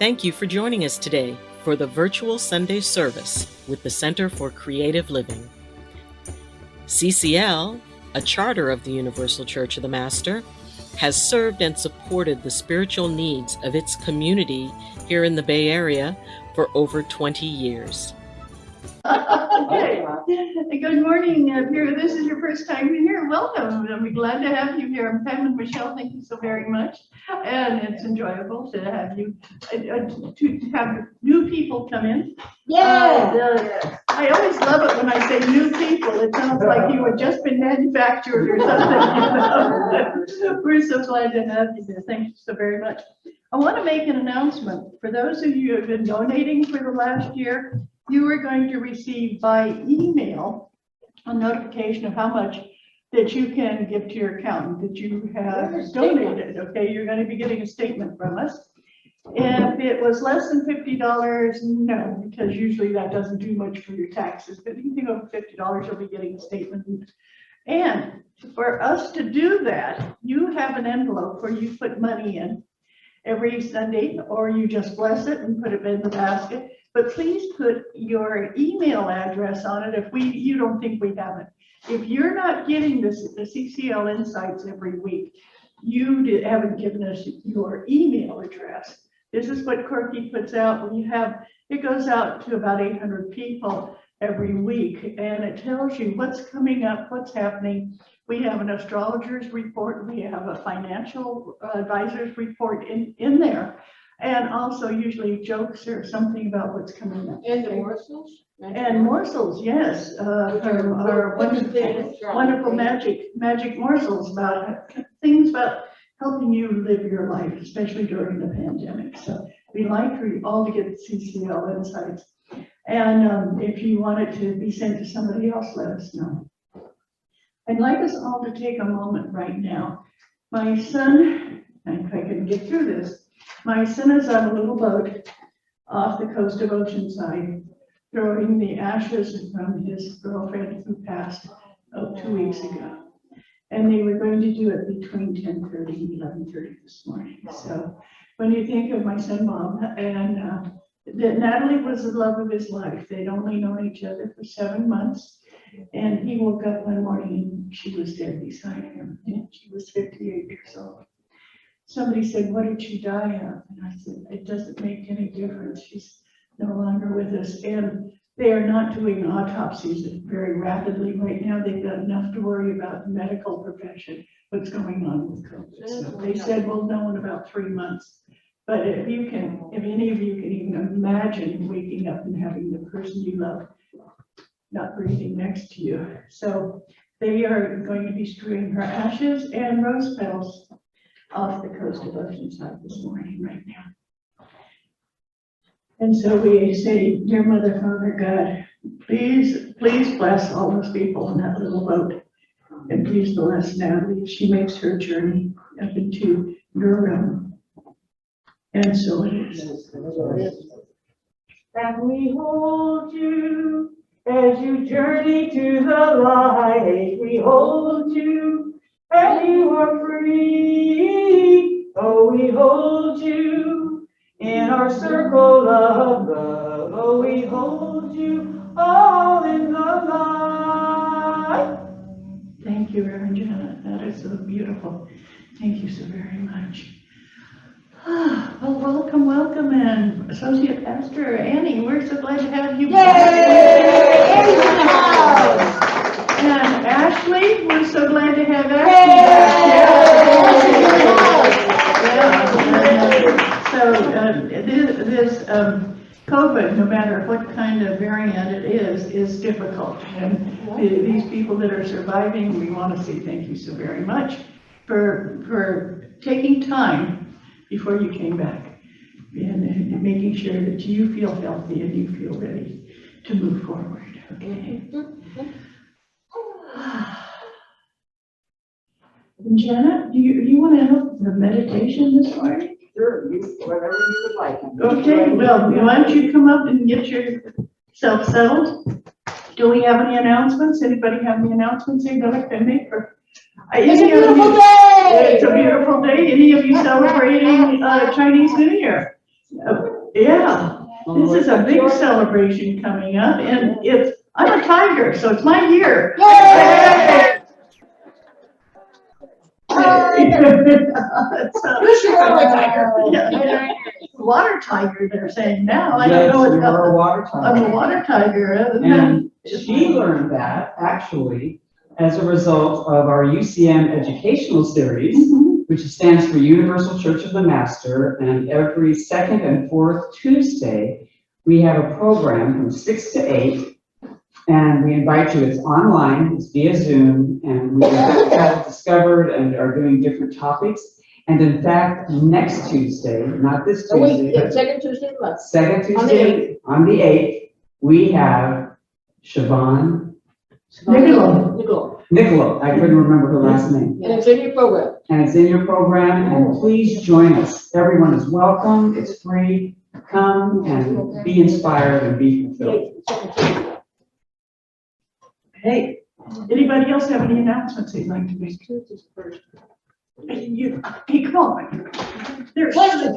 Thank you for joining us today for the virtual Sunday service with the Center for Creative Living. CCL, a charter of the Universal Church of the Master, has served and supported the spiritual needs of its community here in the Bay Area for over 20 years. Okay. Good morning. If this is your first time here, welcome. I'm glad to have you here. I'm Pam and Michelle. Thank you so very much. And it's enjoyable to have you, to have new people come in. Yeah. I always love it when I say new people. It sounds like you had just been manufactured or something. We're so glad to have you here. Thank you so very much. I want to make an announcement. For those of you who have been donating for the last year, you are going to receive by email a notification of how much that you can give to your accountant that you have donated. Okay, you're going to be getting a statement from us. If it was less than $50, no, because usually that doesn't do much for your taxes. But anything over $50, you'll be getting a statement. And for us to do that, you have an envelope where you put money in every Sunday, or you just bless it and put it in the basket. But please put your email address on it if you don't think we have it. If you're not getting the Ccl Insights every week, you haven't given us your email address. This is what Corky puts out. It goes out to about 800 people every week, and it tells you what's coming up, what's happening. We have an astrologer's report. We have a financial advisor's report in there. And also usually jokes or something about what's coming up. And the morsels? And morsels, yes. Our wonderful magic morsels about things about helping you live your life, especially during the pandemic. So we'd like for you all to get CCL Insights. And if you want it to be sent to somebody else, let us know. I'd like us all to take a moment right now. My son, if I can get through this, my son is on a little boat off the coast of Oceanside, throwing the ashes from his girlfriend who passed 2 weeks ago. And they were going to do it between 10:30 and 11:30 this morning. So when you think of my son, Mom, and that Natalie was the love of his life. They'd only known each other for 7 months. And he woke up one morning and she was dead beside him. And she was 58 years old. Somebody said, "What did she die of?" And I said, "It doesn't make any difference. She's no longer with us." And they are not doing autopsies very rapidly right now. They've got enough to worry about the medical profession, what's going on with COVID. So they said we'll know in about 3 months. But if any of you can even imagine waking up and having the person you love not breathing next to you. So they are going to be strewing her ashes and rose petals off the coast of Oceanside this morning right now. And so we say, "Dear Mother, Father God, please bless all those people in that little boat. And please bless Natalie as she makes her journey up into your realm." And so it is. And we hold you as you journey to the light. We hold you and you are free. Oh, we hold you in our circle of love. Oh, we hold you all in the light. Thank you, Reverend Janet. That is so beautiful. Thank you so very much. Well, welcome, and Associate Pastor Annie. We're so glad to have you. Yay! And Ashley, we're so glad to have Ashley. So this COVID, no matter what kind of variant it is difficult. And these people that are surviving, we want to say thank you so very much for taking time before you came back and making sure that you feel healthy and you feel ready to move forward. Okay. Janet, do you want to help the meditation this morning? Sure, whatever you would like. Okay, well, why don't you come up and get yourself settled? Do we have any announcements? Anybody have any announcements they'd like to make? It's a beautiful day! It's a beautiful day. Any of you celebrating Chinese New Year? Yeah, this is a big celebration coming up, and I'm a tiger, so it's my year. Yay! Water tiger, they're saying now. I don't Yes, know you what are a water I'm tiger. a water tiger. And she learned that actually as a result of our UCM educational series, which stands for Universal Church of the Master. And every second and fourth Tuesday, we have a program from 6 to 8. And we invite you, it's online, it's via Zoom, and we have discovered and are doing different topics. And in fact, next Tuesday, not this Tuesday, but Second Tuesday of the month. second Tuesday, on the 8th, we have Siobhan Niccolo. I couldn't remember her last name. And it's in your program. And it's in your program, and please join us. Everyone is welcome, it's free. Come and be inspired and be fulfilled. Hey, anybody else have any announcements they'd like to make? Hey, come on. There's any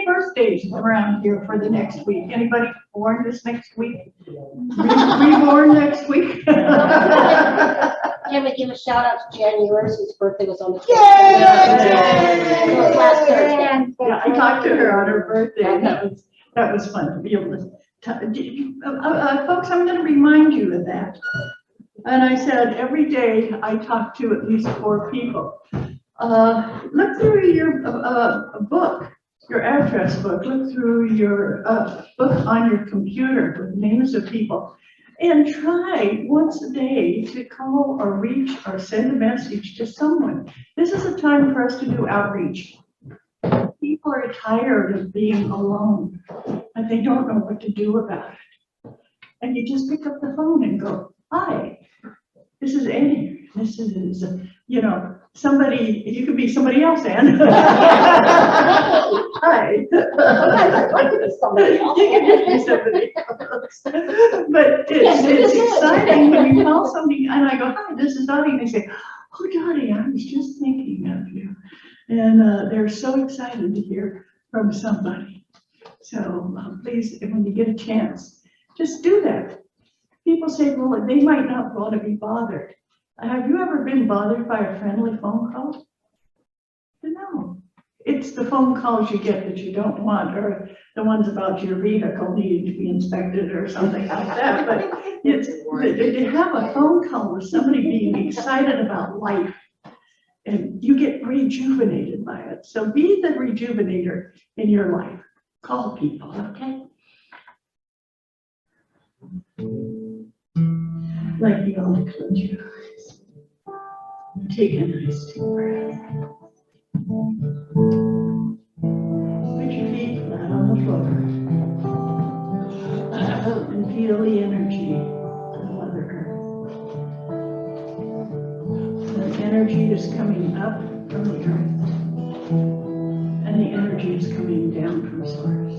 birthdays around here for the next week? Anybody born this next week? Reborn next week? Can we give a shout out to January, whose birthday was on the 20th? Yay! Last Thursday. Yeah, I talked to her on her birthday, and that was fun to be able to. Folks, I'm going to remind you of that. And I said, every day I talk to at least 4 people. Look through your book, your address book. Look through your book on your computer with names of people. And try once a day to call or reach or send a message to someone. This is a time for us to do outreach. People are tired of being alone and they don't know what to do about it. And you just pick up the phone and go, hi, this is Annie. This is, somebody, you could be somebody else, Ann. Hi. Somebody else. You can just be somebody else. But it's exciting when you call somebody and I go, hi, this is Dottie. And they say, oh, Dottie, I was just thinking of you. And they're so excited to hear from somebody. So please, when you get a chance, just do that. People say, well, they might not want to be bothered. Have you ever been bothered by a friendly phone call? No. It's the phone calls you get that you don't want, or the ones about your vehicle needing to be inspected or something like that. But to have a phone call with somebody being excited about life, and you get rejuvenated by it. So be the rejuvenator in your life. Call people, okay? Like you all to close your eyes. Take a nice deep breath. Put your feet flat on the floor. And feel the energy of Mother Earth. The energy is coming up from the earth. And the energy is coming down from source.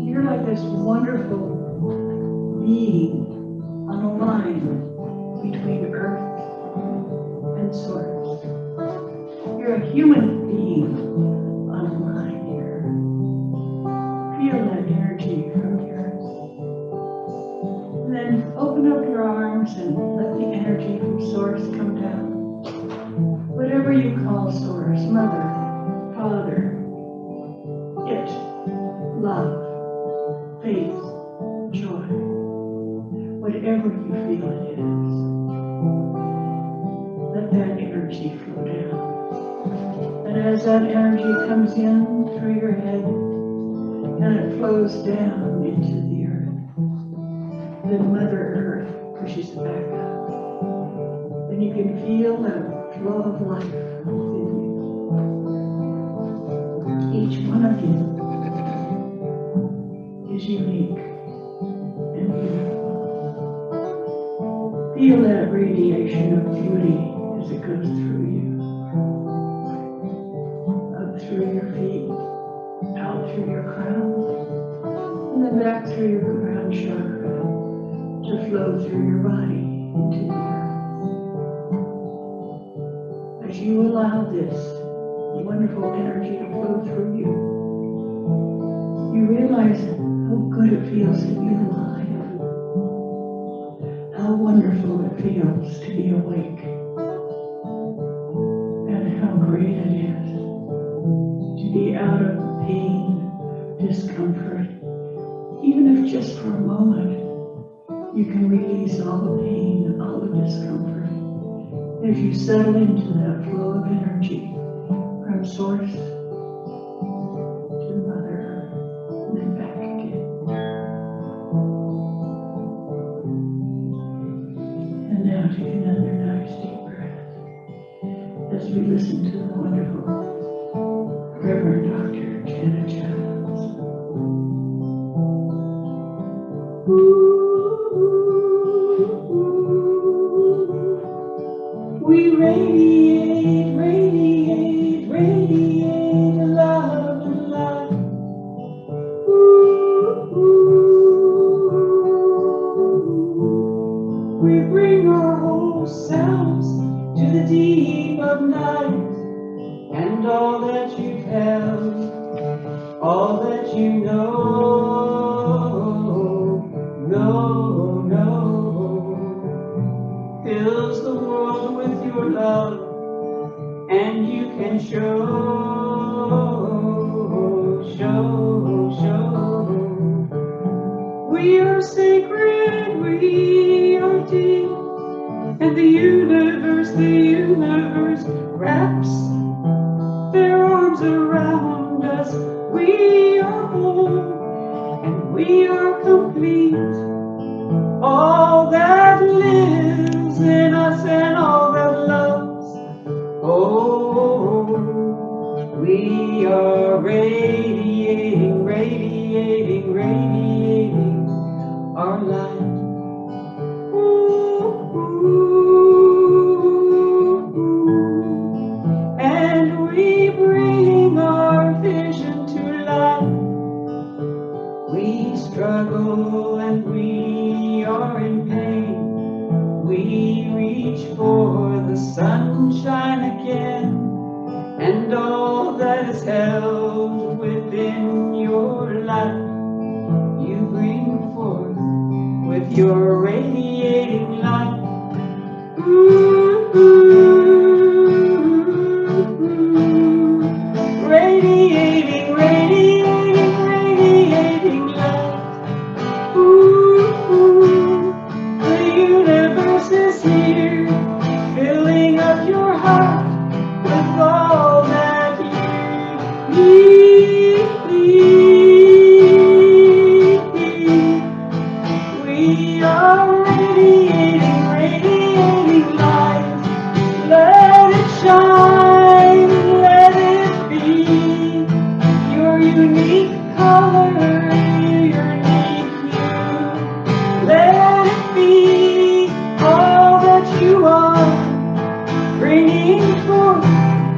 You're like this wonderful being on a line between earth and source. You're a human being on a line here. Feel that energy from the earth. And then open up your arms and let the energy from source come down. Whatever you call source, mother, father, it, love, faith, joy, whatever you feel it is, let that energy flow down. And as that energy comes in through your head and it flows down into the earth, then Mother Earth pushes it back up. And you can feel the flow of life within you. Each one of you is unique and beautiful. Feel that radiation of beauty as it goes through you. Up through your feet, out through your crown, and then back through your crown chakra to flow through your body into the earth. As you allow this wonderful energy to flow through you. You realize how good it feels to be alive, how wonderful it feels to be awake, and how great it is to be out of pain, discomfort. Even if just for a moment, you can release all the pain, all the discomfort, as you settle into that flow of energy from source to Mother Earth, and then back again. And now take another nice deep breath as we listen to the wonderful Reverend Dr. Janet Childs. We radiate, radiate, radiate love and light. We bring our whole selves to the deep of night, and all that you've held, all that you know, fills the world with your love, and you can show. We are sacred, we are deep, and the universe wraps their arms around us. We are whole, and we are complete. All that lives in us and all that loves. Oh, we are radiating, radiating, radiating our light. And we bring our vision to life. We struggle and we are in pain. We reach for the sunshine again, and all that is held within your life, you bring forth with your radiating light. Radiating, radiating, radiating light. The universe is here, filling up your heart with all that you need. We are radiating, radiating light. Let it shine, let it be your unique color, your unique hue. Let it be all that you are, bringing forth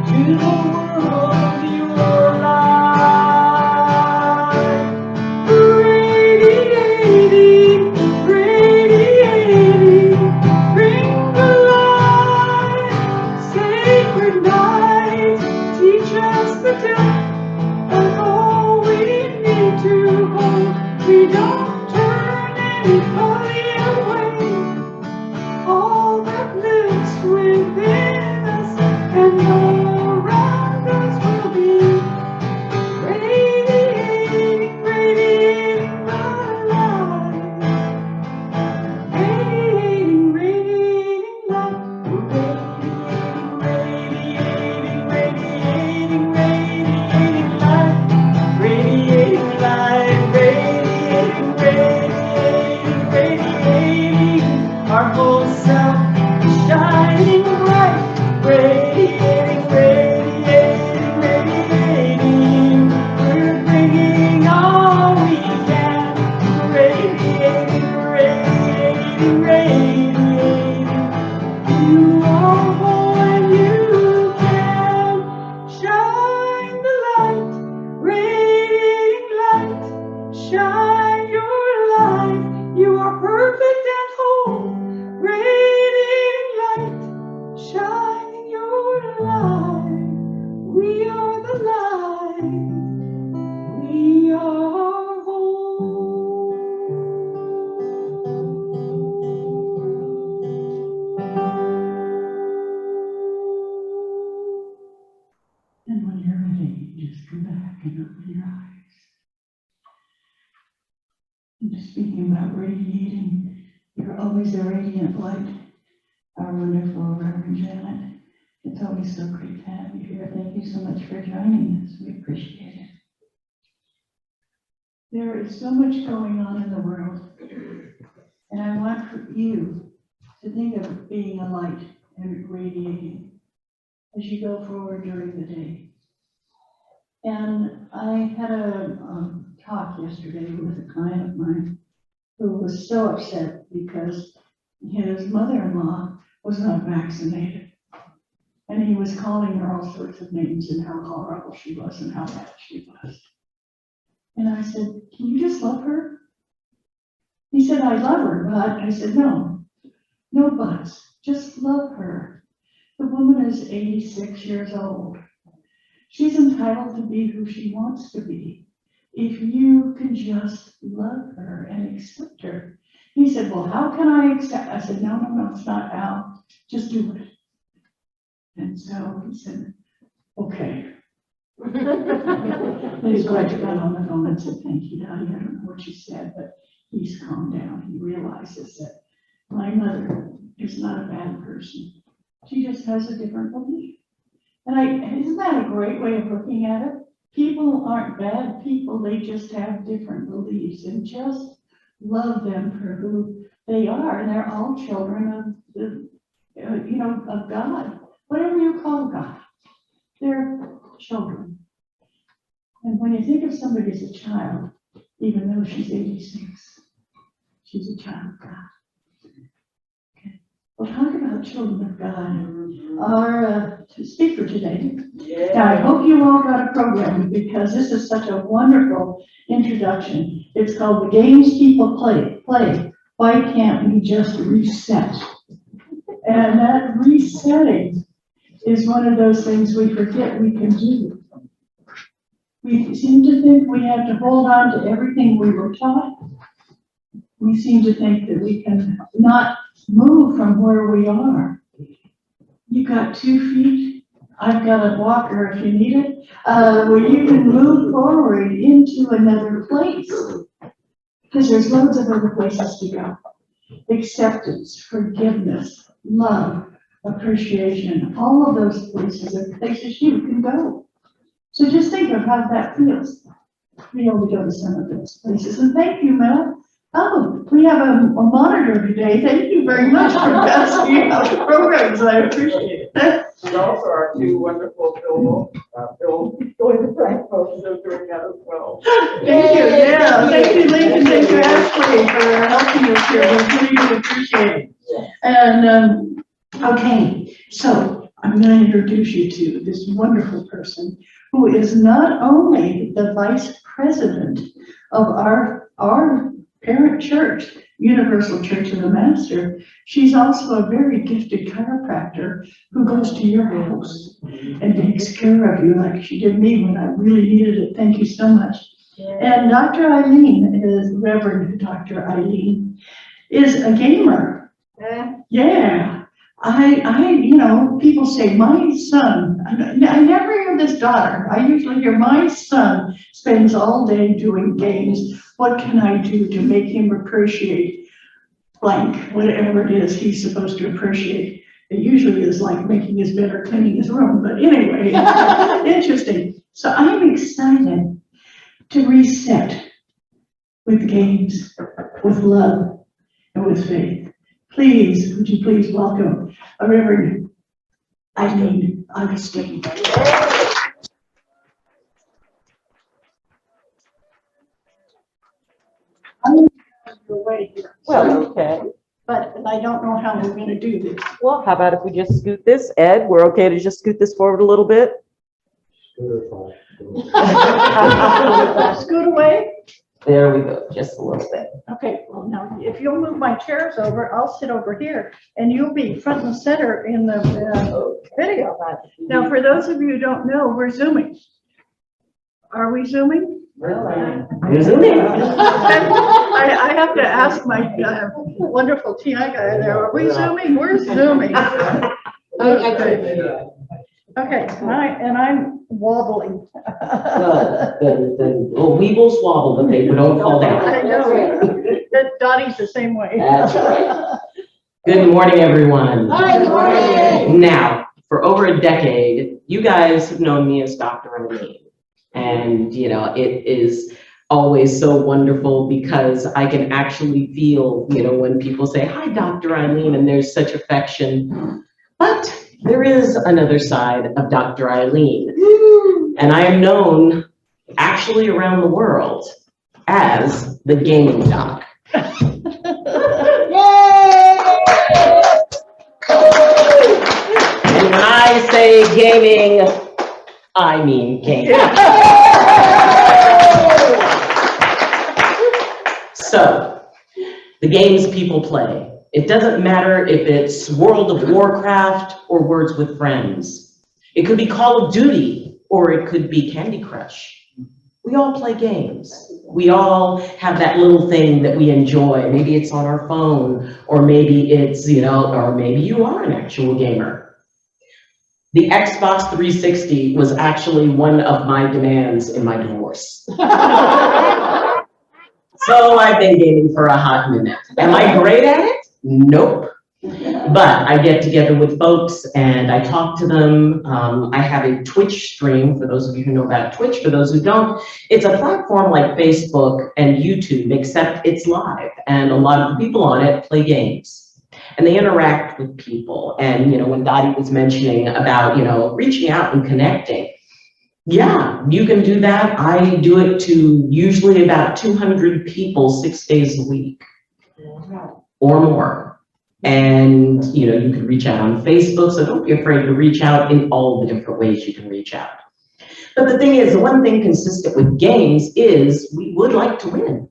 to the world your light. Radiating, radiating, bring the light. Sacred night, teach us the depth of all we need to And speaking about radiating, you're always a radiant light. Our wonderful Reverend Janet. It's always so great to have you here. Thank you so much for joining us. We appreciate it. There is so much going on in the world, and I want for you to think of being a light and radiating as you go forward during the day. And I had a talk yesterday with a client of mine who was so upset because his mother-in-law was not vaccinated. And he was calling her all sorts of names and how horrible she was and how bad she was. And I said, can you just love her? He said, I love her, but I said, no buts, just love her. The woman is 86 years old. She's entitled to be who she wants to be. If you can just love her and accept her. He said, well, how can I accept? I said, no, it's not how, just do it. And so he said, okay. His wife got on the phone and said, thank you, Daddy. I don't know what you said, but he's calmed down. He realizes that my mother is not a bad person. She just has a different belief. And isn't that a great way of looking at it? People aren't bad people. They just have different beliefs, and just love them for who they are. And they're all children of the, of God. Whatever you call God, they're children. And when you think of somebody as a child, even though she's 86, she's a child of God. Okay. We'll talk about children of God. Our speaker today. Yeah. Now, I hope you all got a program because this is such a wonderful introduction. It's called The Games People Play. Why can't we just reset? And that resetting is one of those things we forget we can do. We seem to think we have to hold on to everything we were taught. We seem to think that we can not move from where we are. You got 2 feet. I've got a walker if you need it, where you can move forward into another place. Because there's loads of other places to go. Acceptance, forgiveness, love, appreciation, all of those places are places you can go. So just think of how that feels to be able to go to some of those places. And thank you, Mel. Oh, we have a monitor today. Thank you very much for passing out the programs. I appreciate it. And also our 2 wonderful Phil going to Frank folks are doing that as well. Thank you. Yeah, thank you, Lincoln. Thank you, Ashley, for helping us here. We really appreciate it. And okay, so I'm going to introduce you to this wonderful person who is not only the vice president of our parent church, Universal Church of the Master. She's also a very gifted chiropractor who goes to your house and takes care of you like she did me when I really needed it. Thank you so much. And Dr. Ayleen is Reverend Dr. Ayleen is a gamer. Yeah. People say, my son, I never hear this daughter. I usually hear my son spends all day doing games. What can I do to make him appreciate blank, whatever it is he's supposed to appreciate? It usually is like making his bed or cleaning his room, but anyway, interesting. So I'm excited to reset with games, with love, and with faith. Please, would you please welcome Reverend Ayleen Augustine. I'm away here. Well, okay. But I don't know how we're going to do this. Well, how about if we just scoot this? Ed, we're okay to just scoot this forward a little bit? Scoot away. There we go, just a little bit. Okay, well, now, if you'll move my chairs over, I'll sit over here, and you'll be front and center in the video. Now, for those of you who don't know, we're Zooming. Are we Zooming? You're zooming. I have to ask my wonderful TI guy there, are we Zooming? We're Zooming. Okay. Okay, and I'm wobbling. The weebles wobble, but they don't fall I down. know. That Dottie's the same way. That's right. Good morning, everyone. Hi, good morning. Now, for over a decade, you guys have known me as Dr. Ayleen. And, you know, it is always so wonderful because I can actually feel, you know, when people say, hi, Dr. Ayleen, and there's such affection. But there is another side of Dr. Ayleen. And I am known actually around the world as the gaming doc. And when I say gaming, I mean gaming. So, the games people play. It doesn't matter if it's World of Warcraft or Words with Friends. It could be Call of Duty or it could be Candy Crush. We all play games. We all have that little thing that we enjoy. Maybe it's on our phone, or maybe it's, you know, or maybe you are an actual gamer. The Xbox 360 was actually one of my demands in my divorce. So I've been gaming for a hot minute. Am I great at it? Nope. But I get together with folks and I talk to them. I have a Twitch stream, for those of you who know about Twitch. For those who don't, it's a platform like Facebook and YouTube, except it's live. And a lot of the people on it play games. And they interact with people. And, you know, when Dottie was mentioning about, you know, reaching out and connecting, yeah, you can do that. I do it to usually about 200 people 6 days a week or more. And, you know, you can reach out on Facebook, so don't be afraid to reach out in all the different ways you can reach out. But the thing is, the one thing consistent with games is we would like to win.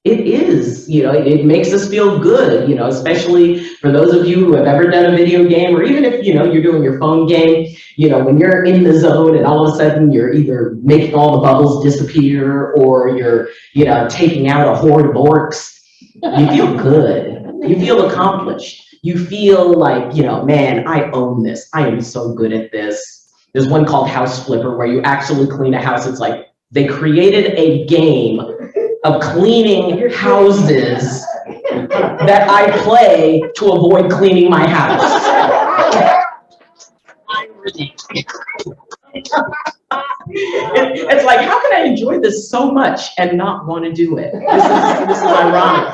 It is, you know, it makes us feel good, you know, especially for those of you who have ever done a video game, or even if, you know, you're doing your phone game, you know, when you're in the zone and all of a sudden you're either making all the bubbles disappear or you're, you know, taking out a horde of orcs, you feel good. You feel accomplished. You feel like, you know, man, I own this. I am so good at this. There's one called House Flipper where you actually clean a house. It's like they created a game of cleaning houses that I play to avoid cleaning my house. It's like, how can I enjoy this so much and not want to do it? This is ironic.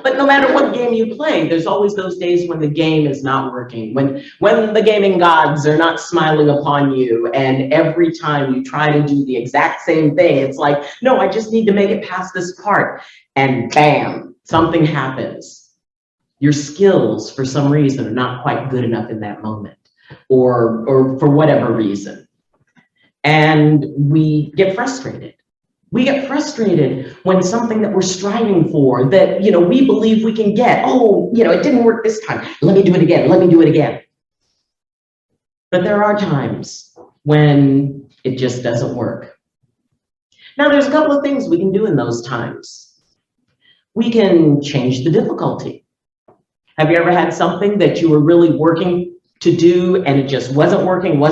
But no matter what game you play, there's always those days when the game is not working, when the gaming gods are not smiling upon you, and every time you try to do the exact same thing, it's like, no, I just need to make it past this part, and bam, something happens. Your skills, for some reason, are not quite good enough in that moment, or for whatever reason. And we get frustrated. We get frustrated when something that we're striving for, that, you know, we believe we can get, oh, you know, it didn't work this time. Let me do it again. Let me do it again. But there are times when it just doesn't work. Now, there's a couple of things we can do in those times. We can change the difficulty. Have you ever had something that you were really working to do and it just wasn't working?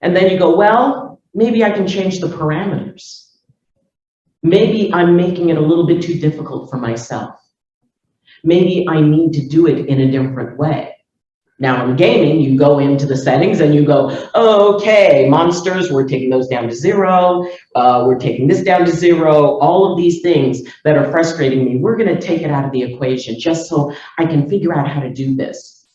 And then you go, well, maybe I can change the parameters. Maybe I'm making it a little bit too difficult for myself. Maybe I need to do it in a different way. Now in gaming, you go into the settings and you go, okay, monsters, we're taking those down to 0. We're taking this down to 0. All of these things that are frustrating me, we're gonna take it out of the equation just so I can figure out how to do this.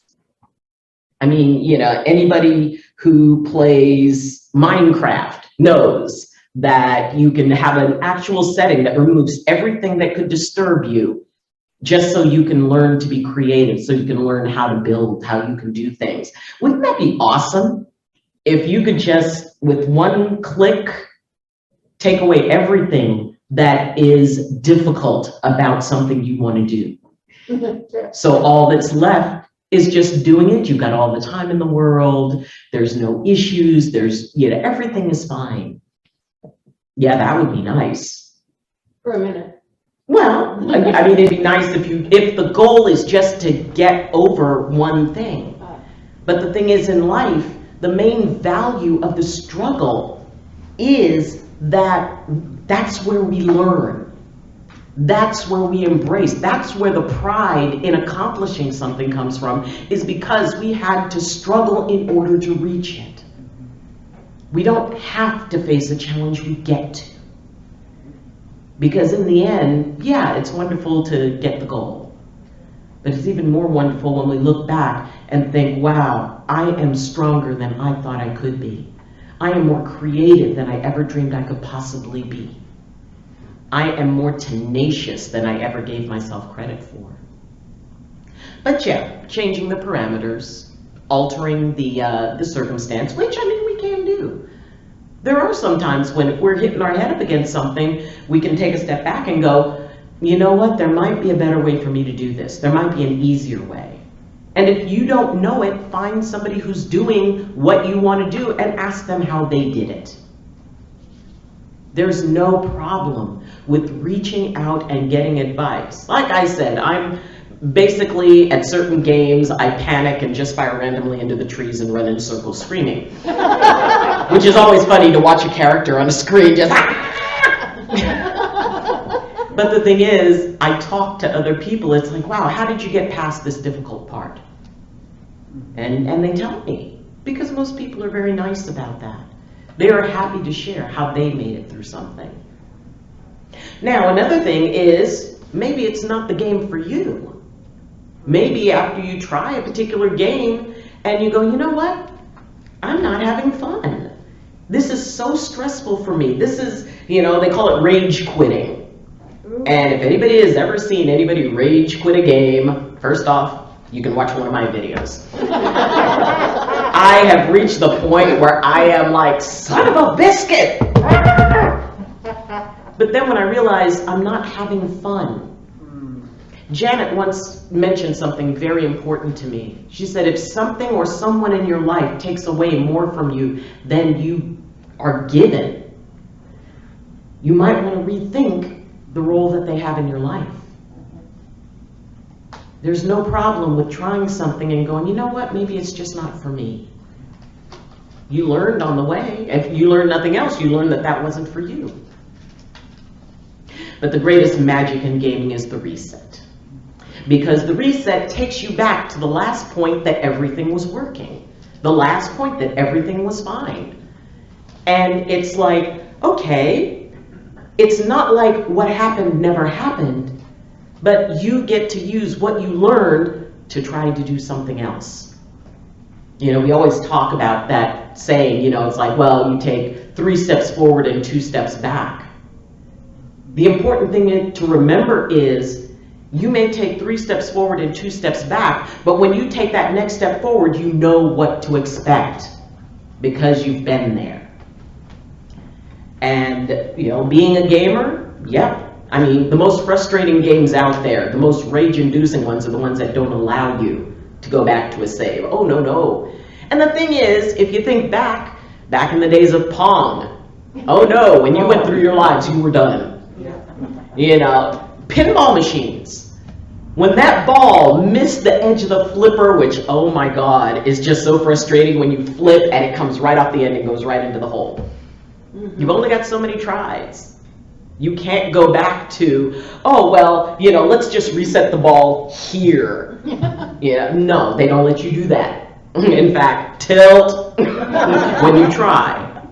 I mean, you know, anybody who plays Minecraft knows that you can have an actual setting that removes everything that could disturb you, just so you can learn to be creative, so you can learn how to build, how you can do things. Wouldn't that be awesome if you could just, with one click, take away everything that is difficult about something you want to do? So all that's left is just doing it. You've got all the time in the world. There's no issues. There's, you know, everything is fine. Yeah, that would be nice. For a minute. Well, I mean, it'd be nice if the goal is just to get over one thing. But the thing is, in life, the main value of the struggle is that that's where we learn. That's where we embrace. That's where the pride in accomplishing something comes from, is because we had to struggle in order to reach it. We don't have to face a challenge, we get to. Because in the end, yeah, it's wonderful to get the goal. But it's even more wonderful when we look back and think, wow, I am stronger than I thought I could be. I am more creative than I ever dreamed I could possibly be. I am more tenacious than I ever gave myself credit for. But yeah, changing the parameters, altering the circumstance, which I mean we can do. There are some times when if we're hitting our head up against something, we can take a step back and go, you know what, there might be a better way for me to do this. There might be an easier way. And if you don't know it, find somebody who's doing what you want to do and ask them how they did it. There's no problem with reaching out and getting advice. Like I said, I'm basically at certain games, I panic and just fire randomly into the trees and run in circles screaming. Which is always funny to watch a character on a screen just But the thing is, I talk to other people, it's like, wow, how did you get past this difficult part? And they tell me, because most people are very nice about that. They are happy to share how they made it through something. Now, another thing is, maybe it's not the game for you. Maybe after you try a particular game and you go, you know what? I'm not having fun. This is so stressful for me. This is, they call it rage quitting. And if anybody has ever seen anybody rage quit a game, first off, you can watch one of my videos. I have reached the point where I am like, son of a biscuit! But then when I realized I'm not having fun, Janet once mentioned something very important to me. She said, if something or someone in your life takes away more from you than you are given, you might want to rethink the role that they have in your life. There's no problem with trying something and going, you know what, maybe it's just not for me. You learned on the way. If you learned nothing else, you learned that that wasn't for you. But the greatest magic in gaming is the reset. Because the reset takes you back to the last point that everything was working. The last point that everything was fine. And it's like, okay, it's not like what happened never happened, but you get to use what you learned to try to do something else. We always talk about that saying, it's like, well, you take 3 steps forward and 2 steps back. The important thing to remember is you may take 3 steps forward and 2 steps back, but when you take that next step forward, you know what to expect because you've been there. And, being a gamer, yeah. I mean, the most frustrating games out there, the most rage-inducing ones are the ones that don't allow you to go back to a save. Oh, no. And the thing is, if you think back in the days of Pong, oh no, when you went through your lives, you were done. Pinball machines. When that ball missed the edge of the flipper, which, oh my God, is just so frustrating when you flip and it comes right off the end and goes right into the hole. You've only got so many tries. You can't go back to, oh, well, let's just reset the ball here. No, they don't let you do that. In fact, tilt when you try.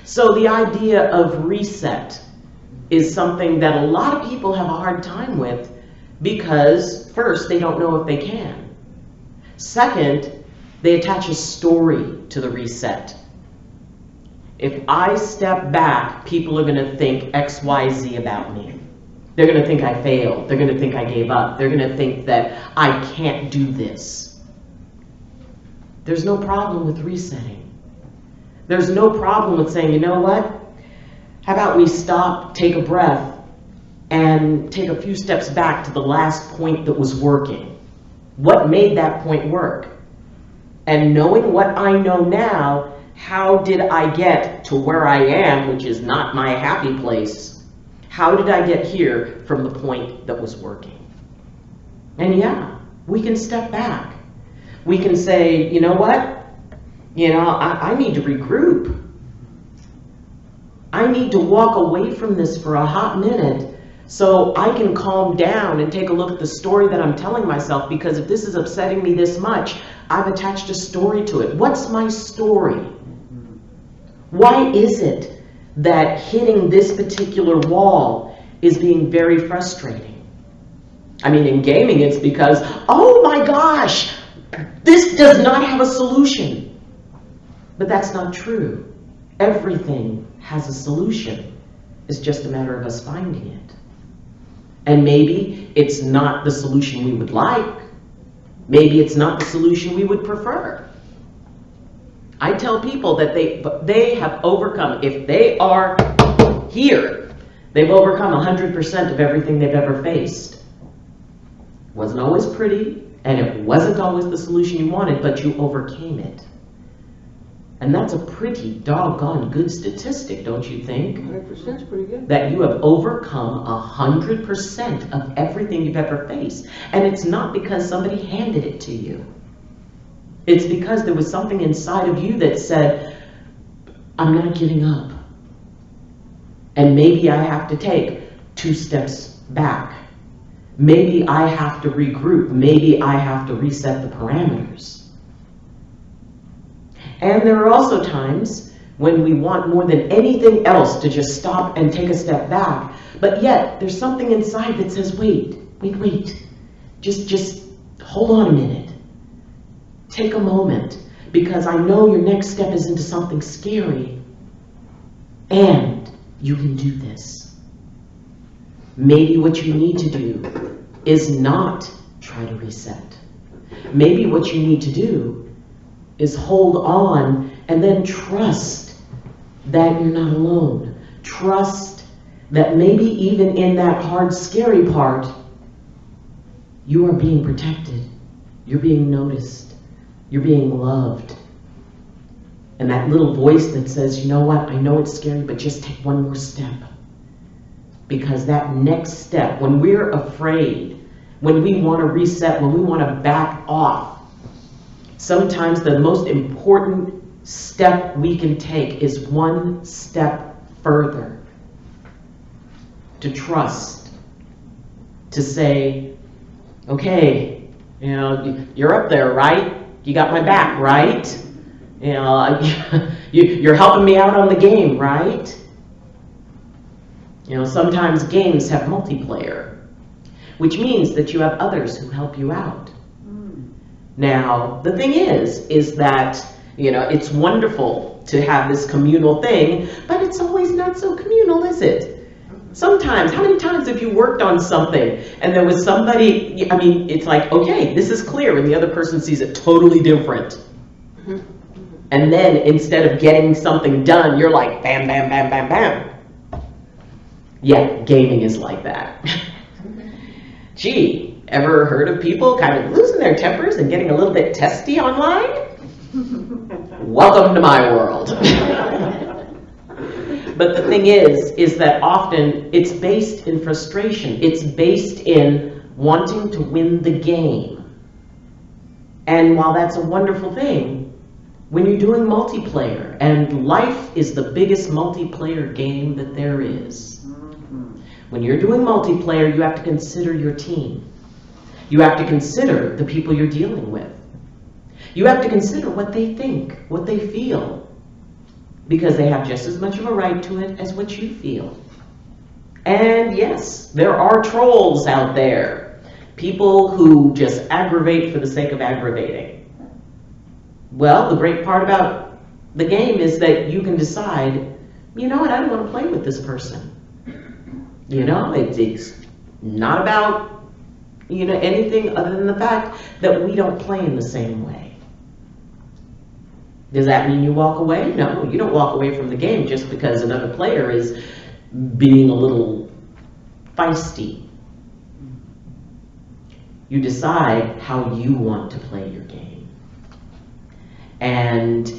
So the idea of reset is something that a lot of people have a hard time with because, first, they don't know if they can. Second, they attach a story to the reset. If I step back, people are going to think X, Y, Z about me. They're going to think I failed. They're going to think I gave up. They're going to think that I can't do this. There's no problem with resetting. There's no problem with saying, you know what? How about we stop, take a breath, and take a few steps back to the last point that was working. What made that point work? And knowing what I know now, how did I get to where I am, which is not my happy place? How did I get here from the point that was working? And yeah, we can step back. we can say, you know what? I need to regroup. I need to walk away from this for a hot minute so I can calm down and take a look at the story that I'm telling myself, because if this is upsetting me this much, I've attached a story to it. What's my story? Why is it that hitting this particular wall is being very frustrating? I mean, in gaming, it's because, oh my gosh, this does not have a solution. But that's not true. Everything has a solution. It's just a matter of us finding it. And maybe it's not the solution we would like. Maybe it's not the solution we would prefer. I tell people that they have overcome, if they are here, they've overcome 100% of everything they've ever faced. It wasn't always pretty, and it wasn't always the solution you wanted, but you overcame it. And that's a pretty doggone good statistic, don't you think? 100% is pretty good. That you have overcome 100% of everything you've ever faced. And it's not because somebody handed it to you. It's because there was something inside of you that said, I'm not giving up. And maybe I have to take 2 steps back. Maybe I have to regroup. Maybe I have to reset the parameters. And there are also times when we want more than anything else to just stop and take a step back. But yet, there's something inside that says, wait. Just hold on a minute. Take a moment, because I know your next step is into something scary. And you can do this. Maybe what you need to do is not try to reset. Maybe what you need to do is hold on and then trust that you're not alone. Trust that maybe even in that hard, scary part, you are being protected. You're being noticed. You're being loved. And that little voice that says, you know what, I know it's scary, but just take one more step. Because that next step, when we're afraid, when we want to reset, when we want to back off, sometimes the most important step we can take is one step further. To trust. To say, okay, you're up there, right? You got my back, right? You're helping me out on the game, right? Sometimes games have multiplayer, which means that you have others who help you out. Now, the thing is that, it's wonderful to have this communal thing, but it's always not so communal, is it? Sometimes, how many times have you worked on something and there was somebody, it's like, okay, this is clear, and the other person sees it totally different. And then instead of getting something done, you're like, bam, bam, bam, bam, bam. Yeah, gaming is like that. Gee. Ever heard of people kind of losing their tempers and getting a little bit testy online? Welcome to my world. But the thing is that often it's based in frustration. It's based in wanting to win the game. And while that's a wonderful thing, when you're doing multiplayer, and life is the biggest multiplayer game that there is. When you're doing multiplayer, you have to consider your team. You have to consider the people you're dealing with. You have to consider what they think, what they feel, because they have just as much of a right to it as what you feel. And yes, there are trolls out there, people who just aggravate for the sake of aggravating. Well, the great part about the game is that you can decide, you know what, I don't want to play with this person. It's not about anything other than the fact that we don't play in the same way. Does that mean you walk away? No, you don't walk away from the game just because another player is being a little feisty. You decide how you want to play your game. And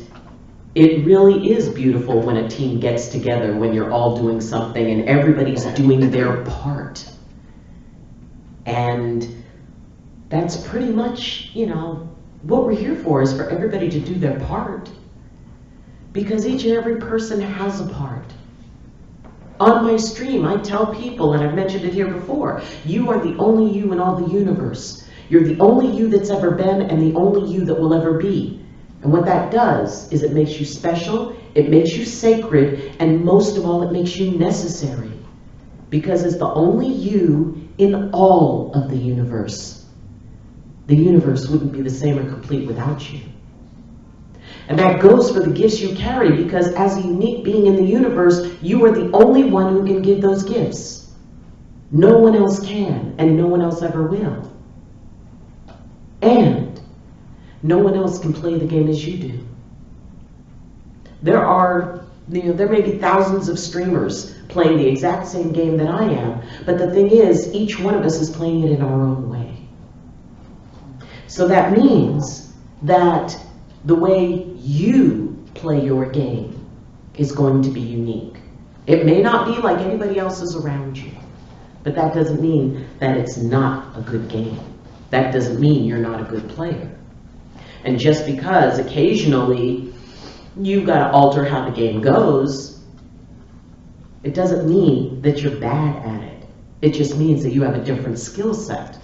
it really is beautiful when a team gets together, when you're all doing something and everybody's doing their part. And that's pretty much, What we're here for is for everybody to do their part. Because each and every person has a part. On my stream, I tell people, and I've mentioned it here before, you are the only you in all the universe. You're the only you that's ever been and the only you that will ever be. And what that does is it makes you special, it makes you sacred, and most of all, it makes you necessary. Because as the only you in all of the universe wouldn't be the same or complete without you. And that goes for the gifts you carry, because as a unique being in the universe, you are the only one who can give those gifts. No one else can, and no one else ever will. And no one else can play the game as you do. There may be thousands of streamers playing the exact same game that I am, but the thing is, each one of us is playing it in our own way. So that means that the way you play your game is going to be unique. It may not be like anybody else's around you, but that doesn't mean that it's not a good game. That doesn't mean you're not a good player. And just because occasionally you've got to alter how the game goes, it doesn't mean that you're bad at it. It just means that you have a different skill set.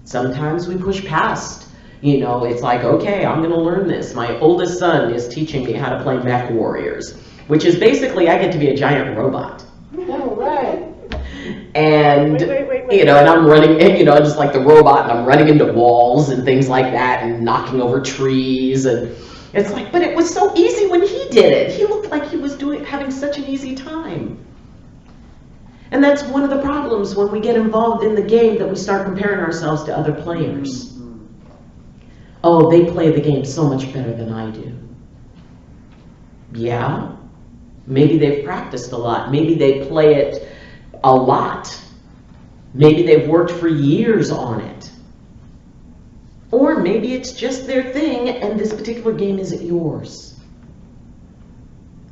Sometimes we push past, it's like, okay, I'm gonna learn this. My oldest son is teaching me how to play Mech Warriors, which is basically I get to be a giant robot. All right. And, and I'm running, just like the robot, and I'm running into walls and things like that, and knocking over trees, and it's like, but it was so easy when he did it. He looked like he was having such an easy time. And that's one of the problems when we get involved in the game, that we start comparing ourselves to other players. Oh, they play the game so much better than I do. Yeah, maybe they've practiced a lot. Maybe they play it a lot. Maybe they've worked for years on it. Or maybe it's just their thing and this particular game isn't yours.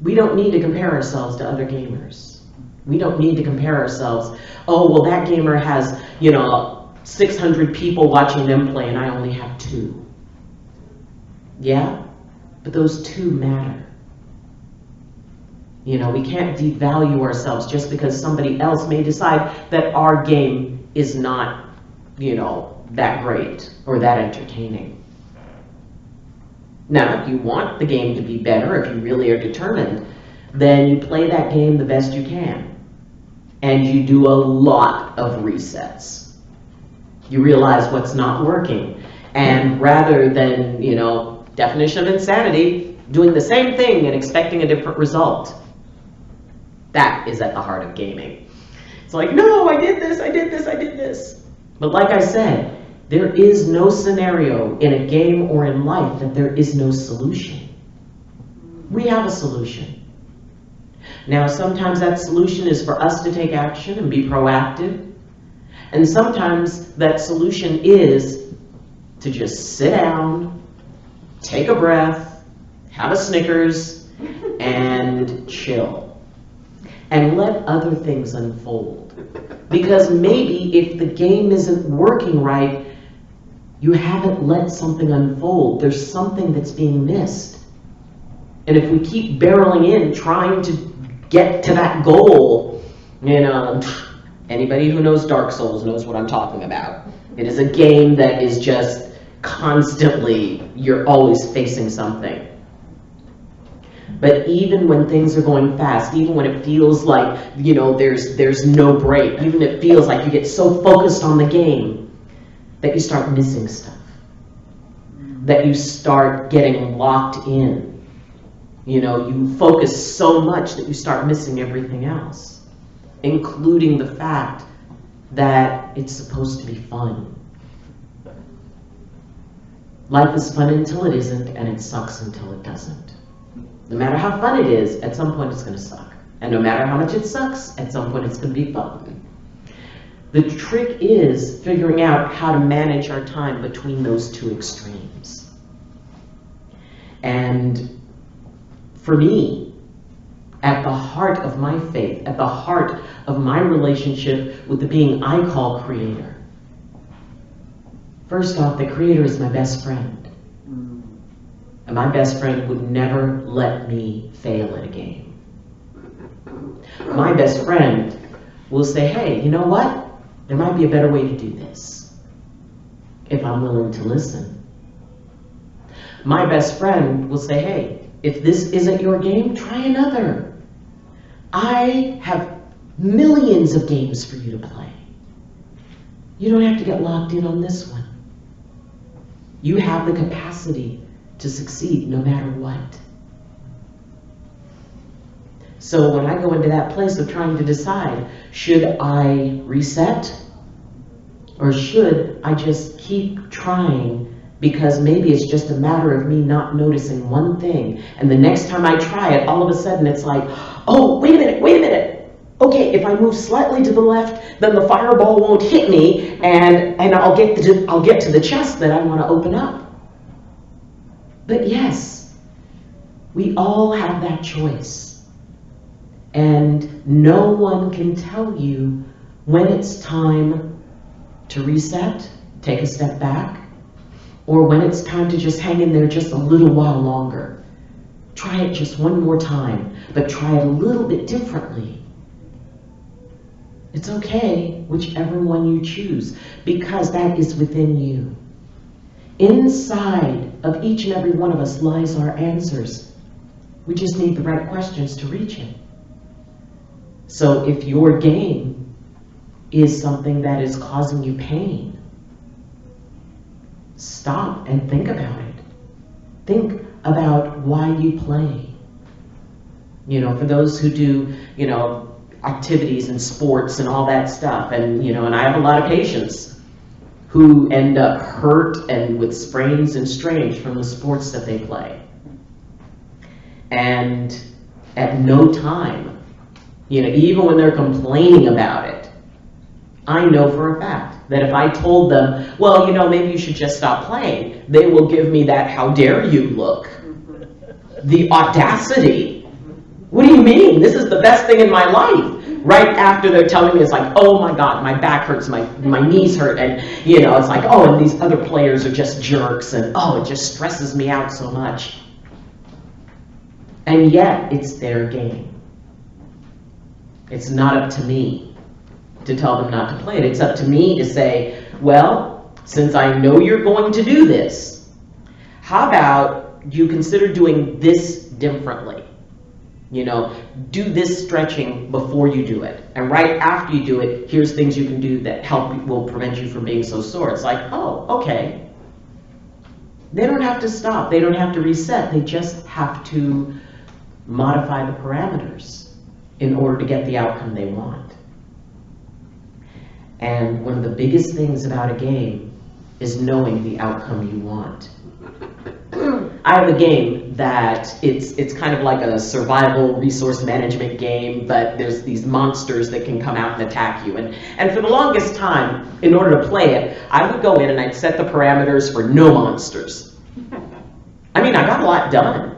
We don't need to compare ourselves to other gamers. We don't need to compare ourselves. Oh, well, that gamer has, 600 people watching them play and I only have 2. Yeah, but those 2 matter. We can't devalue ourselves just because somebody else may decide that our game is not, that great or that entertaining. Now, if you want the game to be better, if you really are determined, then you play that game the best you can. And you do a lot of resets. You realize what's not working. And rather than, definition of insanity, doing the same thing and expecting a different result. That is at the heart of gaming. It's like, no, I did this, I did this, I did this. But like I said, there is no scenario in a game or in life that there is no solution. We have a solution. Now, sometimes that solution is for us to take action and be proactive. And sometimes that solution is to just sit down, take a breath, have a Snickers, and chill. And let other things unfold. Because maybe if the game isn't working right, you haven't let something unfold. There's something that's being missed. And if we keep barreling in, trying to get to that goal, anybody who knows Dark Souls knows what I'm talking about. It is a game that is just constantly, you're always facing something. But even when things are going fast, even when it feels like, there's no break, even it feels like you get so focused on the game that you start missing stuff, that you start getting locked in. You focus so much that you start missing everything else, including the fact that it's supposed to be fun. Life is fun until it isn't, and it sucks until it doesn't. No matter how fun it is, at some point it's going to suck. And no matter how much it sucks, at some point it's going to be fun. The trick is figuring out how to manage our time between those 2 extremes. And for me, at the heart of my faith, at the heart of my relationship with the being I call Creator, First off, the Creator is my best friend. And my best friend would never let me fail at a game. My best friend will say, hey, you know what? There might be a better way to do this, if I'm willing to listen. My best friend will say, hey, if this isn't your game, try another. I have millions of games for you to play. You don't have to get locked in on this one. You have the capacity to succeed no matter what. So when I go into that place of trying to decide, should I reset? Or should I just keep trying because maybe it's just a matter of me not noticing one thing, and the next time I try it, all of a sudden it's like, oh, wait a minute. Okay, if I move slightly to the left, then the fireball won't hit me, and I'll get to the chest that I want to open up. But yes, we all have that choice. And no one can tell you when it's time to reset, take a step back, or when it's time to just hang in there just a little while longer. Try it just one more time, but try it a little bit differently. It's okay, whichever one you choose, because that is within you. Inside of each and every one of us lies our answers. We just need the right questions to reach it. So if your game is something that is causing you pain, stop and think about it. Think about why you play. For those who do, activities and sports and all that stuff, and I have a lot of patients who end up hurt and with sprains and strains from the sports that they play. And at no time, even when they're complaining about it, I know for a fact that if I told them, well, maybe you should just stop playing, they will give me that how dare you look. The audacity. What do you mean? This is the best thing in my life. Right after they're telling me, it's like, oh my God, my back hurts, my knees hurt, and it's like, oh, and these other players are just jerks, and oh, it just stresses me out so much. And yet, it's their game. It's not up to me to tell them not to play it. It's up to me to say, well, since I know you're going to do this, how about you consider doing this differently? Do this stretching before you do it. And right after you do it, here's things you can do that will prevent you from being so sore. It's like, oh, okay. They don't have to stop. They don't have to reset. They just have to modify the parameters in order to get the outcome they want. And one of the biggest things about a game is knowing the outcome you want. I have a game that it's kind of like a survival resource management game, but there's these monsters that can come out and attack you. And for the longest time, in order to play it, I would go in and I'd set the parameters for no monsters. I mean, I got a lot done.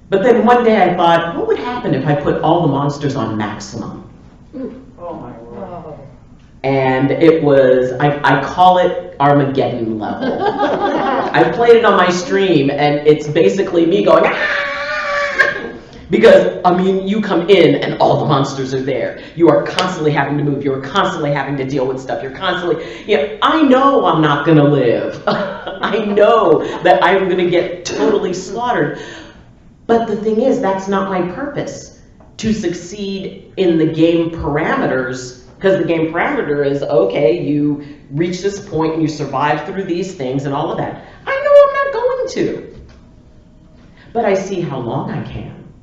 But then one day I thought, what would happen if I put all the monsters on maximum? Oh my word. And it was, I call it Armageddon level. I played it on my stream, and it's basically me going, ah! Because, you come in and all the monsters are there. You are constantly having to move. You are constantly having to deal with stuff. You're constantly, I know I'm not going to live. I know that I'm going to get totally slaughtered. But the thing is, that's not my purpose, to succeed in the game parameters. Because the game parameter is, okay, you reach this point and you survive through these things and all of that. I know I'm not going to. But I see how long I can.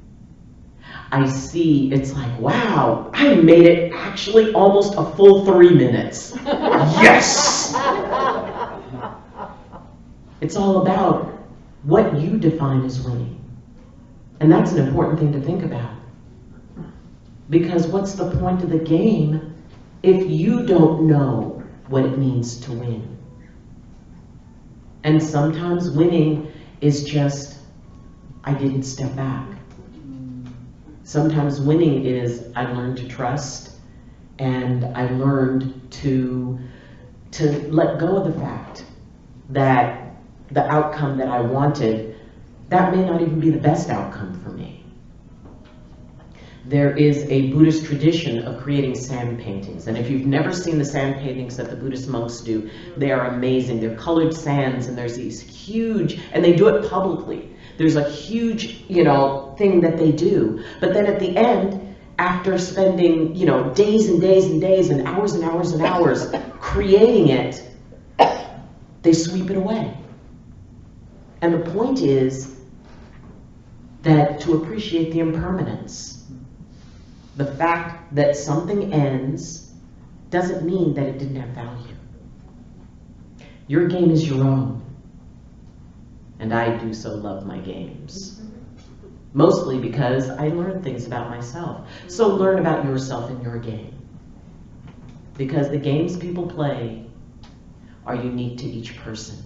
I see, it's like, wow, I made it actually almost a full 3 minutes. Yes! It's all about what you define as winning. And that's an important thing to think about. Because what's the point of the game if you don't know what it means to win? And sometimes winning is just, I didn't step back. Sometimes winning is, I learned to trust, and I learned to to let go of the fact that the outcome that I wanted, that may not even be the best outcome for me. There is a Buddhist tradition of creating sand paintings, and if you've never seen the sand paintings that the Buddhist monks do, they are amazing. They're colored sands, and there's these huge, and they do it publicly. There's a huge, thing that they do. But then at the end, after spending, days and days and days and hours and hours and hours creating it, they sweep it away. And the point is that to appreciate the impermanence, the fact that something ends doesn't mean that it didn't have value. Your game is your own. And I do so love my games. Mostly because I learn things about myself. So learn about yourself in your game. Because the games people play are unique to each person.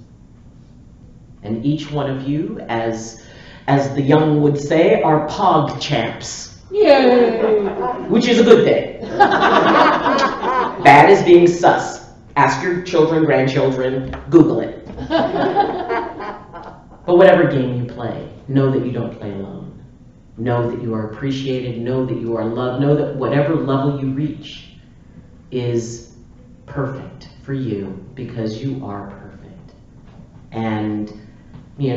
And each one of you, as the young would say, are POG champs. Yay! Which is a good thing. Bad is being sus. Ask your children, grandchildren, Google it. But whatever game you play, know that you don't play alone. Know that you are appreciated, know that you are loved, know that whatever level you reach is perfect for you because you are perfect. And, you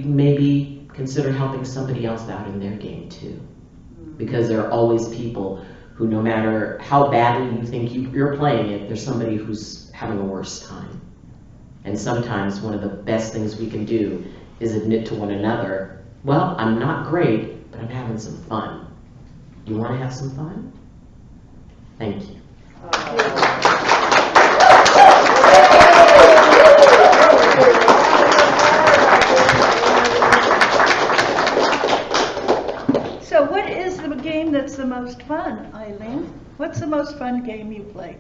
can maybe consider helping somebody else out in their game too. Because there are always people who, no matter how badly you think you're playing it, there's somebody who's having a worse time. And sometimes one of the best things we can do is admit to one another, well, I'm not great, but I'm having some fun. You want to have some fun? Thank you. So what is the game that's the most fun, Ayleen? What's the most fun game you play?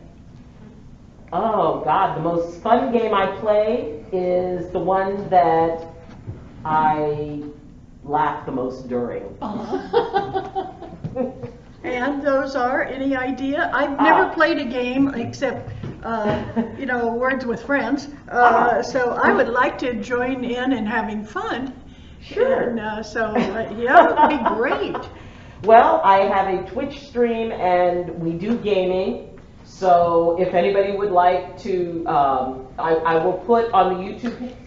Oh God, the most fun game I play is the one that I laugh the most during. And those are, any idea? I've never played a game except, Words with Friends. So I would like to join in and having fun. Sure. And yeah, it would be great. Well, I have a Twitch stream and we do gaming. So if anybody would like to, I will put on the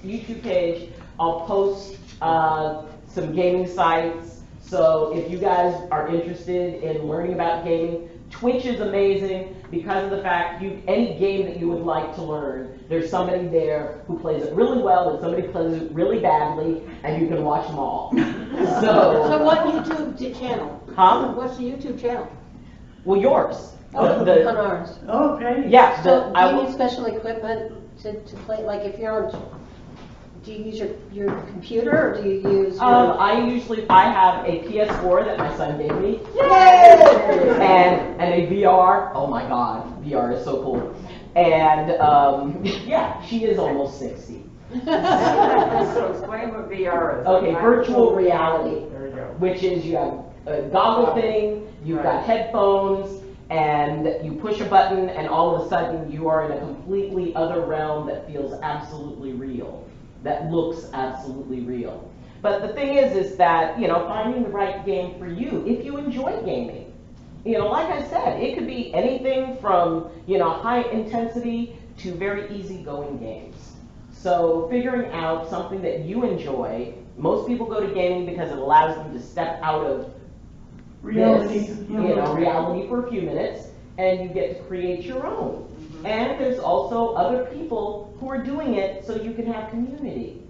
YouTube page, I'll post some gaming sites. So if you guys are interested in learning about gaming, Twitch is amazing because of the fact any game that you would like to learn, there's somebody there who plays it really well and somebody plays it really badly, and you can watch them all. So what YouTube channel? Huh? What's the YouTube channel? Well, yours. On ours. Okay. Yeah. So do you need special equipment to play? Like if you're on, do you use your computer or do you use your... I have a PS4 that my son gave me. Yay! And a VR. Oh my God, VR is so cool. And yeah, she is almost 60. So explain what VR is. Okay, virtual reality, There you go. which is you have a goggle thing, you've got headphones, and you push a button, and all of a sudden you are in a completely other realm that feels absolutely real, that looks absolutely real. But the thing is that, finding the right game for you, if you enjoy gaming. Like I said, it could be anything from, high intensity to very easygoing games. So figuring out something that you enjoy, most people go to gaming because it allows them to step out of Reality. reality for a few minutes, and you get to create your own. And there's also other people who are doing it so you can have community.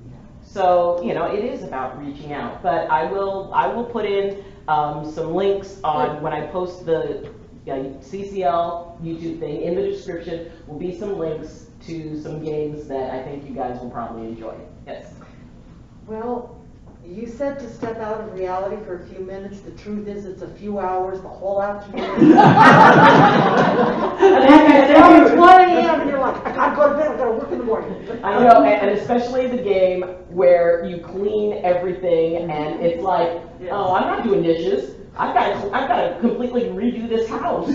So, it is about reaching out. But I will put in some links on when I post the CCL YouTube thing. In the description will be some links to some games that I think you guys will probably enjoy. Yes. Well, you said to step out of reality for a few minutes. The truth is, it's a few hours, the whole afternoon. It's 1 a.m. and you're like, I gotta go to bed, I gotta work in the morning. I know, and especially the game where you clean everything and it's like, oh, I'm not doing dishes. I've got to completely redo this house.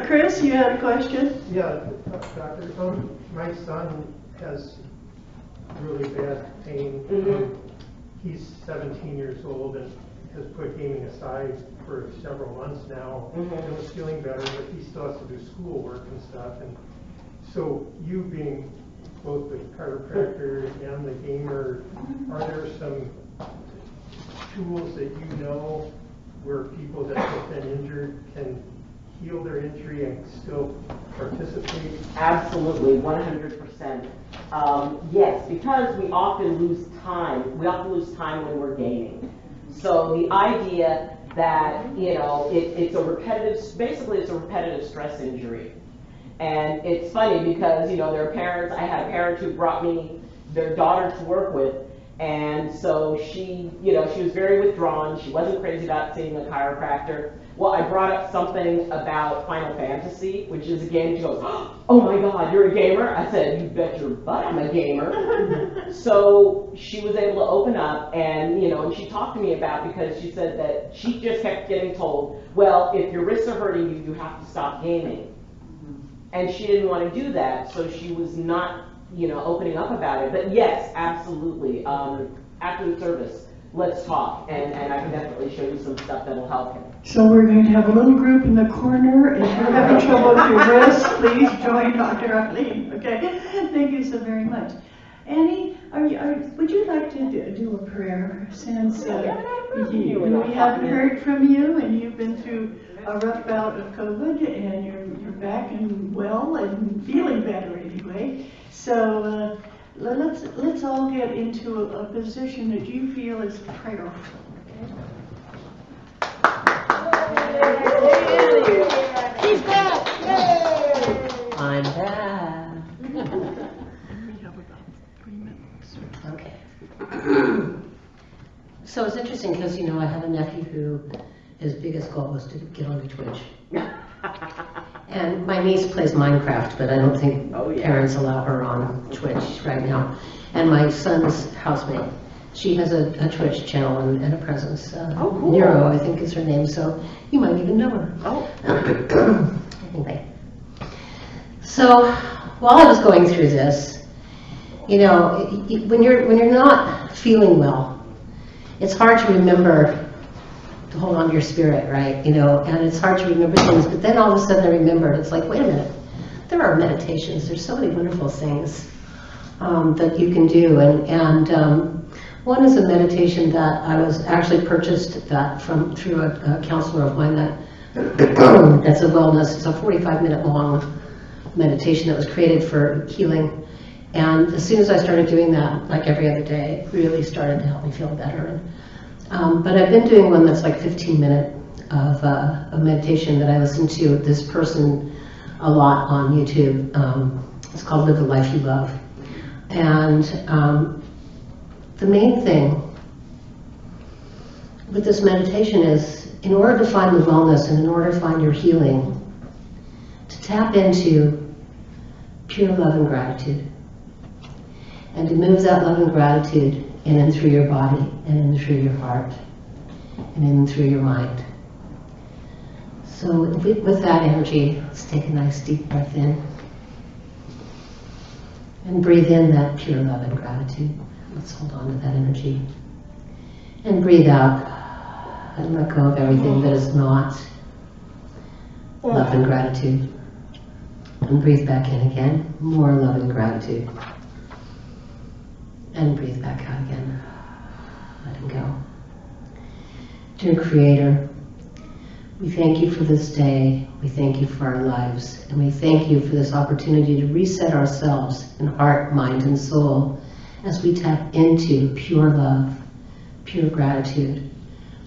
Chris, you had a question? Yeah, Doctor, my son has really bad pain. He's 17 years old and has put gaming aside for several months now, and was feeling better, but he still has to do schoolwork and stuff. And so, you being both the chiropractor and the gamer, are there some tools that you know where people that have been injured can heal their injury and still participate? Absolutely, 100%. Yes, because we often lose time. We often lose time when we're gaming. So the idea that, it's a repetitive, basically it's a repetitive stress injury. And it's funny because, there are parents, I had a parent who brought me their daughter to work with, and so she was very withdrawn. She wasn't crazy about seeing a chiropractor. Well, I brought up something about Final Fantasy, which is a game. She goes, "Oh my God, you're a gamer?" I said, "You bet your butt I'm a gamer." So she was able to open up, and and she talked to me about, because she said that she just kept getting told, well, if your wrists are hurting you, you have to stop gaming. And she didn't want to do that, so she was not, opening up about it. But yes, absolutely. After the service, let's talk, and I can definitely show you some stuff that will help him. So we're going to have a little group in the corner. If you're having trouble with your wrists, please join Dr. Ayleen. Okay, thank you so very much. Annie, would you like to do a prayer, since we haven't heard from you, and you've been through a rough bout of COVID, and you're back and well and feeling better anyway. So let's all get into a position that you feel is prayerful. He's back! Yay! I'm back. We have about 3 minutes. Okay. So it's interesting because, I have a nephew who his biggest goal was to get onto Twitch. And my niece plays Minecraft, but I don't think parents allow her on Twitch right now. And my son's housemate, she has a Twitch channel and a presence. Cool. Nero, I think is her name, so you might even know her. Oh. Anyway. So while I was going through this, when you're not feeling well, it's hard to remember to hold on to your spirit, right? And it's hard to remember things, but then all of a sudden I remembered, it's like, wait a minute, there are meditations, there's so many wonderful things that you can do, and one is a meditation that I was actually purchased that through a counselor of mine that's a wellness, it's a 45-minute long meditation that was created for healing. And as soon as I started doing that, like every other day, it really started to help me feel better. But I've been doing one that's like 15-minute of a meditation that I listen to this person a lot on YouTube. It's called Live the Life You Love. And the main thing with this meditation is, in order to find the wellness and in order to find your healing, to tap into pure love and gratitude. And to move that love and gratitude in and through your body, and in through your heart, and in through your mind. So with that energy, let's take a nice deep breath in. And breathe in that pure love and gratitude. Let's hold on to that energy. And breathe out and let go of everything that is not love and gratitude. And breathe back in again, more love and gratitude. And breathe back out again, letting go. Dear Creator, we thank you for this day, we thank you for our lives, and we thank you for this opportunity to reset ourselves in heart, mind, and soul as we tap into pure love, pure gratitude.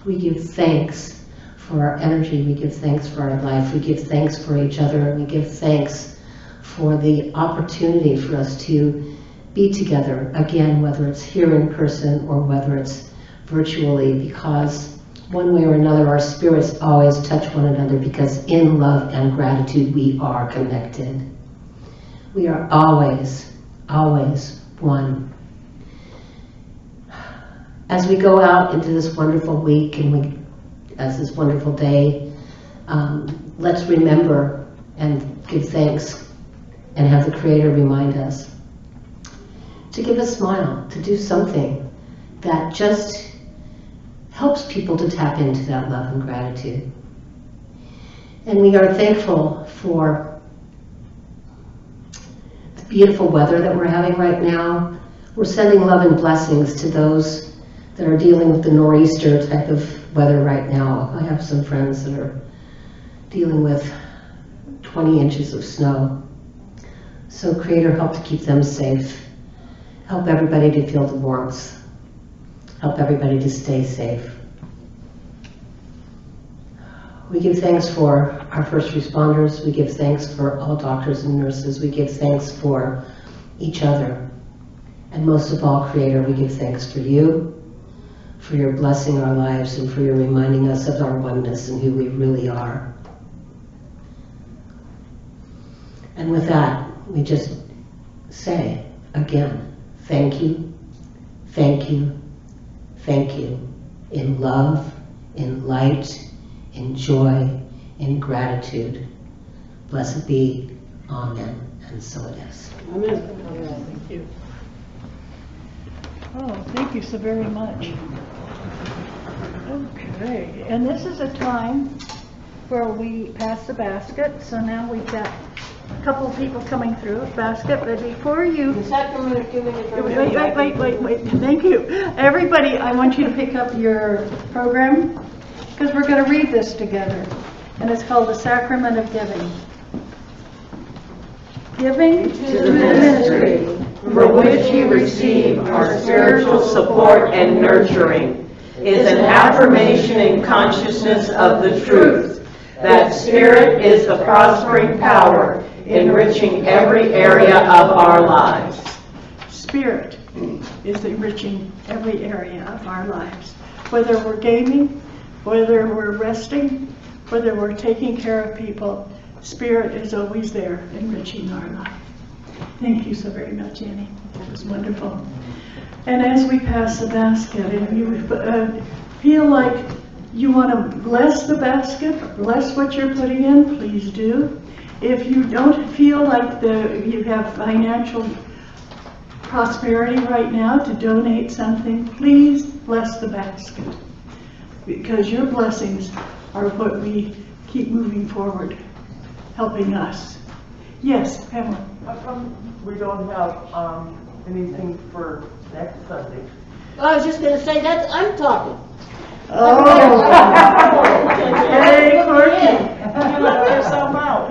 We give thanks for our energy, we give thanks for our life, we give thanks for each other, and we give thanks for the opportunity for us to be together again, whether it's here in person or whether it's virtually, because one way or another our spirits always touch one another, because in love and gratitude we are connected. We are always, always one. As we go out into this wonderful week and as this wonderful day, let's remember and give thanks and have the Creator remind us to give a smile, to do something that just helps people to tap into that love and gratitude. And we are thankful for the beautiful weather that we're having right now. We're sending love and blessings to those that are dealing with the nor'easter type of weather right now. I have some friends that are dealing with 20 inches of snow. So Creator, help to keep them safe. Help everybody to feel the warmth. Help everybody to stay safe. We give thanks for our first responders. We give thanks for all doctors and nurses. We give thanks for each other. And most of all, Creator, we give thanks for you, for your blessing our lives, and for your reminding us of our oneness and who we really are. And with that, we just say again, thank you, thank you, thank you, in love, in light, in joy, in gratitude. Blessed be, amen, and so it is. Amen. Thank you. Oh, thank you so very much. Okay, and this is a time where we pass the basket. So now we've got a couple of people coming through with basket, but before you... The sacrament of giving is... Wait. Thank you. Everybody, I want you to pick up your program, because we're going to read this together. And it's called the Sacrament of Giving. Giving to the ministry for which you receive our spiritual support and nurturing is an affirmation and consciousness of the truth that Spirit is the prospering power enriching every area of our lives. Spirit is enriching every area of our lives. Whether we're gaming, whether we're resting, whether we're taking care of people, Spirit is always there enriching our life. Thank you so very much, Annie. That was wonderful. And as we pass the basket, and you feel like you want to bless the basket, bless what you're putting in, please do. If you don't feel like you have financial prosperity right now to donate something, please bless the basket, because your blessings are what we keep moving forward, helping us. Yes, Pamela. How come we don't have anything for next Sunday? I was just gonna say, I'm talking. Oh, hey, Corky. You let yourself out.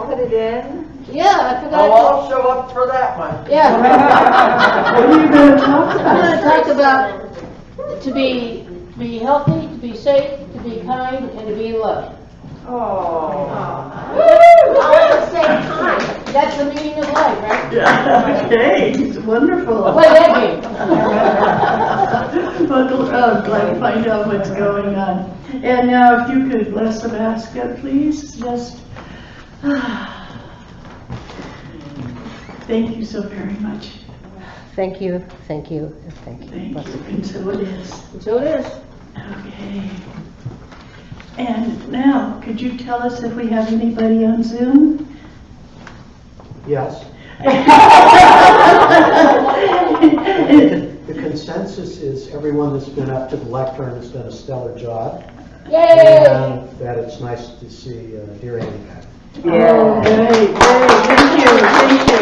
Put it in. Yeah, I forgot. Oh, I'll show up for that one. Yeah. What are you going to talk I'm about? gonna talk about to be healthy, to be safe, to be kind, and to be loved. Oh. All at the same time. That's the meaning of life, right? Yeah, okay, it's wonderful. Play that game. Well, glad to find out what's going on. And now if you could bless the basket, please, just, thank you so very much. Thank you, thank you, and thank you. Thank Blessed you, be. and so it is. So it is. Okay. And now, could you tell us if we have anybody on Zoom? Yes. The consensus is everyone that's been up to the lectern has done a stellar job. Yay! And that it's nice to see dear Annie back. Oh, great, thank you.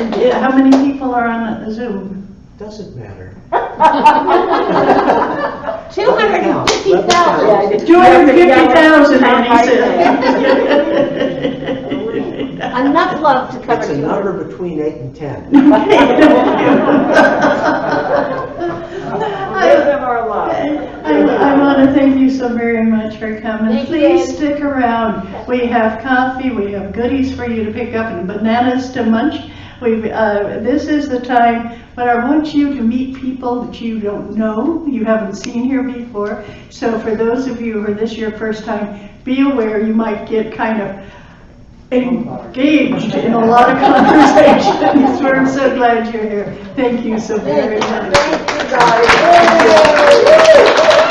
And how many people are on the Zoom? Doesn't matter. 250,000. 250,000, Annie said. Enough love to cover It's a you. number between 8 and 10. Our love. I want to thank you so very much for coming. Thank you, Please Ed. stick around. We have coffee, we have goodies for you to pick up, and bananas to munch. This is the time when I want you to meet people that you don't know, you haven't seen here before. So for those of you who are this your first time, be aware you might get kind of engaged in a lot of conversations. We're so glad you're here. Thank you so very much. Thank you, guys.